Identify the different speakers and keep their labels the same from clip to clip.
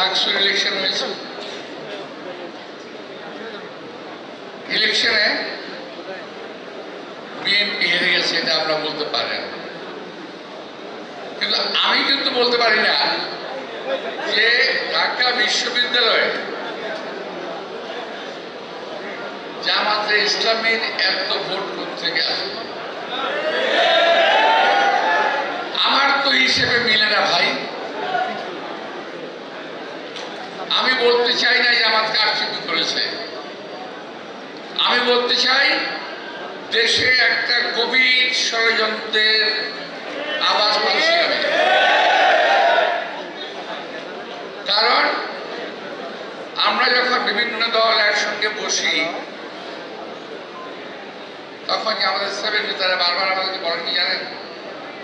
Speaker 1: ডাকসুর ইলেকশন হয়েছে, ইলেকশনে বিএনপি হেরে গেছে, এটা আমরা বলতে পারেন, কিন্তু আমি কিন্তু বলতে পারি না যে ঢাকা বিশ্ববিদ্যালয়ে জামাতে ইসলামীর এত ভোট থেকে আসবে। আমার তো হিসেবে মিলে না ভাই। আমি বলতে চাই না জামাত কারচুপি করেছে, আমি বলতে চাই দেশে একটা গভীর ষড়যন্ত্রের আওয়াজ পাচ্ছি আমি। কারণ আমরা যখন বিভিন্ন দল একসঙ্গে বসি তখন আমাদের ইসলামের নেতারা বারবার আমাদেরকে বলেন কি জানেন,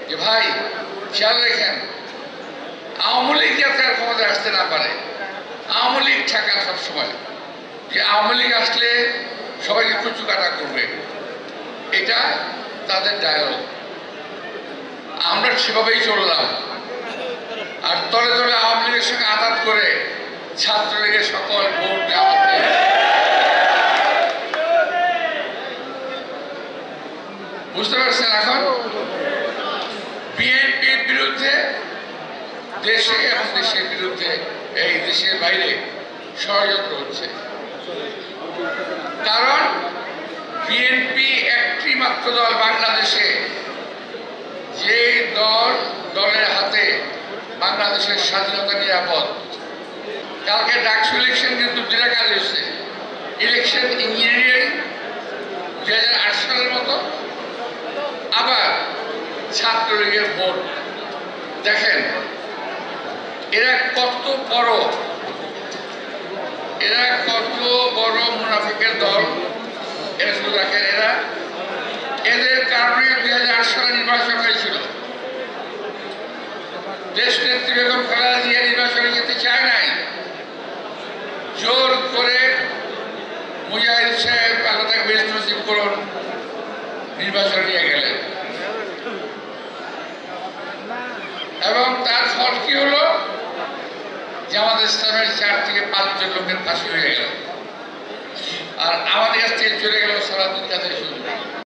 Speaker 1: যে ভাই খেয়াল রেখেন আওয়ামী লীগ যাতে আর ক্ষমতায় আসতে না পারে, আওয়ামী লীগ ঠেকা সবসময়, যে আওয়ামী লীগ আসলে সবাইকে কুচু কাটা করবে, এটা তাদের ডায়লগ। আমরা সেভাবেই চললাম, আর তলে তলে আওয়ামী লীগের সঙ্গে আঘাত করে ছাত্রলীগের সকল ভোট দেওয়া। বুঝতে পারছেন? এখন বিএনপির বিরুদ্ধে দেশে এবং দেশের বিরুদ্ধে এই দেশের বাইরে ষড়যন্ত্র হচ্ছে। কারণ বিএনপি একটি মাত্র দল বাংলাদেশে, যে দলের হাতে বাংলাদেশের স্বাধীনতা নিরাপদ। কালকে ডাকসু ইলেকশন কিন্তু দুটা কাজ হয়েছে, ইলেকশন ইঞ্জিনিয়ারিং 2008 সালের মতো, আবার ছাত্রলীগের ভোট। দেখেন এরা কত বড় মুনাফিকের দল। এরা শুধু দেখেন, এদের কারণে 2008 সালে নির্বাচন হয়েছিল। দেশ নেত্রী বেগম খালেদা জিয়া নির্বাচনে যেতে চায় নাই, জোর করে মুজাহিদ সাহেব আলাদা বেশ নসিব করুন নির্বাচনে নিয়ে গেলেন, এবং তার ফল কি হলো, জামাত ইসলামের 4 থেকে 5 জন লোকের ফাঁসি হয়ে গেল, আর আমাদের কাছ থেকে চলে গেল সালাউদ্দিন কাদের।